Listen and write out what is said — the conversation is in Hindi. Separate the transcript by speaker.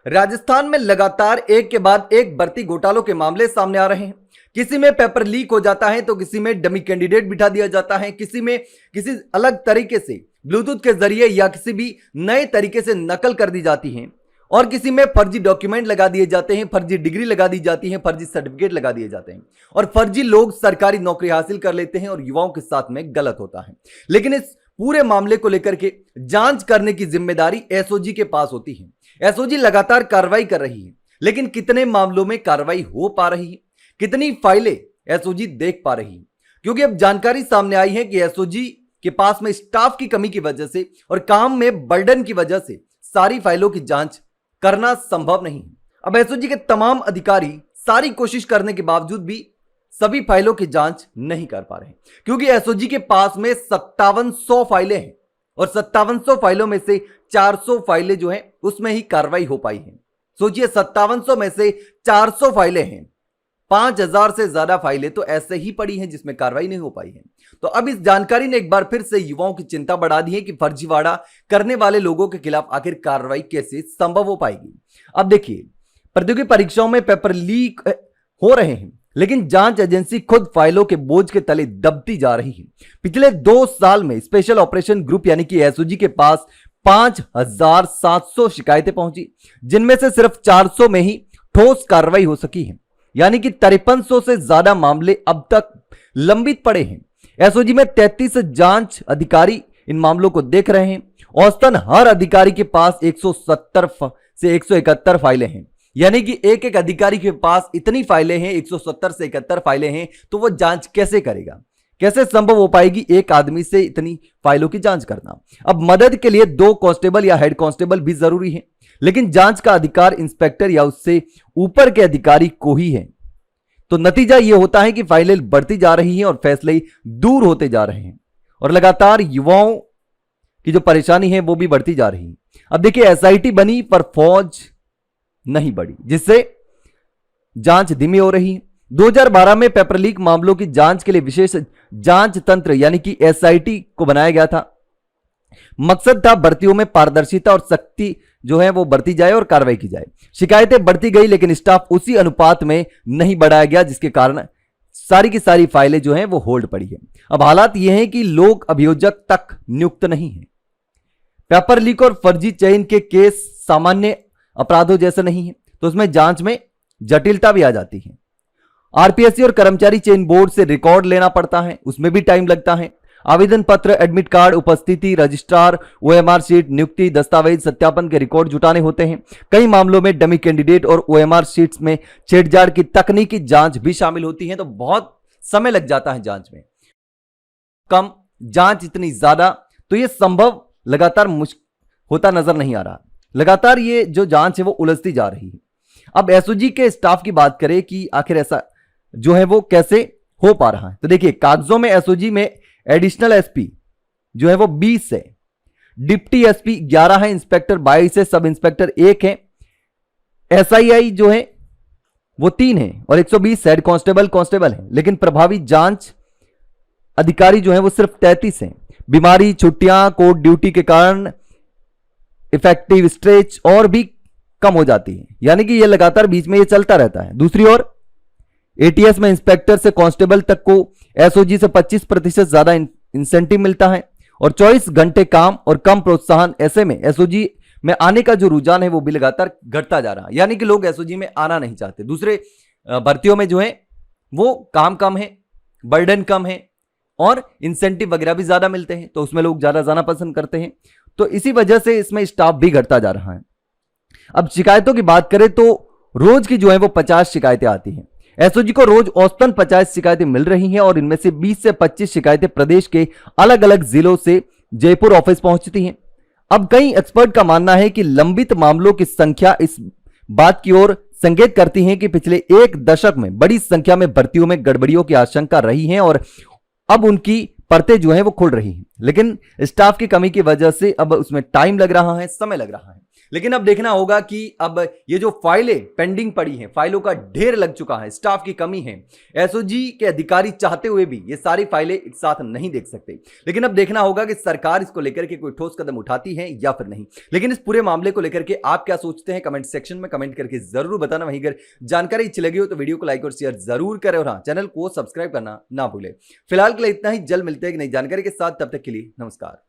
Speaker 1: राजस्थान में लगातार एक के बाद एक भर्ती घोटालों के मामले सामने आ रहे हैं। किसी में पेपर लीक हो जाता है तो किसी में डमी कैंडिडेट बिठा दिया जाता है, किसी में किसी अलग तरीके से ब्लूटूथ के जरिए या किसी भी नए तरीके से नकल कर दी जाती है और किसी में फर्जी डॉक्यूमेंट लगा दिए जाते हैं, फर्जी डिग्री लगा दी जाती है, फर्जी सर्टिफिकेट लगा दिए जाते हैं और फर्जी लोग सरकारी नौकरी हासिल कर लेते हैं और युवाओं के साथ में गलत होता है। लेकिन इस पूरे मामले को लेकर के जांच करने की जिम्मेदारी एसओजी के पास होती है। एसओजी लगातार कार्रवाई कर रही है, लेकिन कितने मामलों में कार्रवाई हो पा रही है, कितनी फाइलें एसओजी देख पा रही है? क्योंकि अब जानकारी सामने आई है कि एसओजी के पास में स्टाफ की कमी की वजह से और काम में बर्डन की वजह से सारी फाइलों की जांच करना संभव नहीं है। अब एसओजी के तमाम अधिकारी सारी कोशिश करने के बावजूद भी सभी फाइलों की जांच नहीं कर पा रहे, क्योंकि एसओजी के पास में 5700 फाइलें हैं और 5700 फाइलों में से 400 फाइलें जो हैं उसमें ही कार्रवाई हो पाई है। सोचिए, 5700 में से 400 फाइलें हैं, 5000 से ज्यादा फाइलें तो ऐसे ही पड़ी हैं जिसमें कार्रवाई नहीं हो पाई है। तो अब इस जानकारी ने एक बार फिर से युवाओं की चिंता बढ़ा दी है कि फर्जीवाड़ा करने वाले लोगों के खिलाफ आखिर कार्रवाई कैसे संभव हो पाएगी। अब देखिए, प्रतियोगी परीक्षाओं में पेपर लीक हो रहे हैं, लेकिन जांच एजेंसी खुद फाइलों के बोझ के तले दबती जा रही है। पिछले 2 साल में स्पेशल ऑपरेशन ग्रुप यानी कि एसओजी के पास 5700 शिकायतें पहुंची, जिनमें से सिर्फ 400 में ही ठोस कार्रवाई हो सकी है, यानी कि 5300 से ज्यादा मामले अब तक लंबित पड़े हैं। एसओजी में 33 जांच अधिकारी इन मामलों को देख रहे हैं। औसतन हर अधिकारी के पास 170 से 171 फाइलें हैं, यानी कि एक एक अधिकारी के पास इतनी फाइलें हैं, 170 से 71 फाइलें हैं, तो वो जांच कैसे करेगा? कैसे संभव हो पाएगी एक आदमी से इतनी फाइलों की जांच करना? अब मदद के लिए 2 कांस्टेबल या हेड कांस्टेबल भी जरूरी है, लेकिन जांच का अधिकार इंस्पेक्टर या उससे ऊपर के अधिकारी को ही है। तो नतीजा यह होता है कि फाइलें बढ़ती जा रही हैं और फैसले दूर होते जा रहे हैं और लगातार युवाओं की जो परेशानी है वो भी बढ़ती जा रही है। अब देखिए, एसआईटी बनी पर फौज नहीं बढ़ी, जिससे जांच धीमी हो रही है। 2012 में पेपर लीक मामलों की जांच के लिए विशेष जांच तंत्र यानी कि एसआईटी को बनाया गया था। मकसद था भर्तियों में पारदर्शिता और सख्ती जो है वो बढ़ती जाए और कार्रवाई की जाए। शिकायतें बढ़ती गई, लेकिन स्टाफ उसी अनुपात में नहीं बढ़ाया गया, जिसके कारण सारी की सारी फाइलें जो हैं वो होल्ड पड़ी है। अब हालात ये हैं कि लोक अभियोजक तक नियुक्त नहीं है। पेपर लीक और फर्जी चयन के केस सामान्य अपराधों जैसे नहीं है, तो उसमें जांच में जटिलता भी आ जाती है। आरपीएससी और कर्मचारी चयन बोर्ड से रिकॉर्ड लेना पड़ता है, उसमें भी टाइम लगता है। आवेदन पत्र, एडमिट कार्ड, उपस्थिति, रजिस्ट्रार, ओएमआर शीट, नियुक्ति दस्तावेज सत्यापन के रिकॉर्ड जुटाने होते हैं। कई मामलों में डमी कैंडिडेट और ओएमआर शीट्स में छेड़छाड़ की तकनीकी जांच भी शामिल होती है, तो बहुत समय लग जाता है जांच में। कम जांच इतनी ज्यादा, तो यह संभव लगातार होता नजर नहीं आ रहा। लगातार ये जो जांच है वो उलझती जा रही है। अब एसओजी के स्टाफ की बात करें कि आखिर ऐसा जो है वो कैसे हो पा रहा है, तो देखिए, कागजों में एसओजी में एडिशनल एसपी जो है वो 20 है, डिप्टी एसपी 11 है, इंस्पेक्टर 22 है, सब इंस्पेक्टर 1 है, एसआईआई जो है वो 3 है और 120 हेड कांस्टेबल है, लेकिन प्रभावी जांच अधिकारी जो है वो सिर्फ 33 हैं। बीमारी, छुट्टियां, कोर्ट ड्यूटी के कारण इफेक्टिव स्ट्रेच और भी कम हो जाती है, यानी कि ये लगातार बीच में ये चलता रहता है। दूसरी ओर एटीएस में इंस्पेक्टर से कांस्टेबल तक को एसओजी से 25% ज्यादा इंसेंटिव मिलता है और 24 घंटे काम और कम प्रोत्साहन। ऐसे में एसओजी में आने का जो रुझान है वो भी लगातार घटता जा रहा है, यानी कि लोग एसओजी में आना नहीं चाहते। दूसरे भर्तियों में जो है वो काम कम है, बर्डन कम है और इंसेंटिव वगैरह भी ज्यादा मिलते हैं, तो उसमें लोग ज्यादा जाना पसंद करते हैं। तो इसी वजह से इसमें स्टाफ भी घटता जा रहा है। अब शिकायतों की बात करें तो रोज की जो है वो 50 शिकायतें आती हैं। एसओजी को रोज औसतन 50 शिकायतें मिल रही हैं और इनमें से 20 से 25 शिकायतें प्रदेश के अलग अलग जिलों से जयपुर ऑफिस पहुंचती हैं। अब कई एक्सपर्ट का मानना है कि लंबित मामलों की संख्या इस बात की ओर संकेत करती है कि पिछले 1 दशक में बड़ी संख्या में भर्तियों में गड़बड़ियों की आशंका रही है और अब उनकी परतें जो है वो खुल रही हैं, लेकिन स्टाफ की कमी की वजह से अब उसमें टाइम लग रहा है, समय लग रहा है। लेकिन अब देखना होगा कि अब ये जो फाइलें पेंडिंग पड़ी हैं, फाइलों का ढेर लग चुका है, स्टाफ की कमी है, एसओजी के अधिकारी चाहते हुए भी ये सारी फाइलें एक साथ नहीं देख सकते। लेकिन अब देखना होगा कि सरकार इसको लेकर के कोई ठोस कदम उठाती है या फिर नहीं। लेकिन इस पूरे मामले को लेकर के आप क्या सोचते हैं, कमेंट सेक्शन में कमेंट करके जरूर बताना। वहीं अगर जानकारी अच्छी लगी हो तो वीडियो को लाइक और शेयर जरूर करें और हाँ, चैनल को सब्सक्राइब करना ना भूलें। फिलहाल के लिए इतना ही, जल्द मिलते हैं एक नई जानकारी के साथ, तब तक के लिए नमस्कार।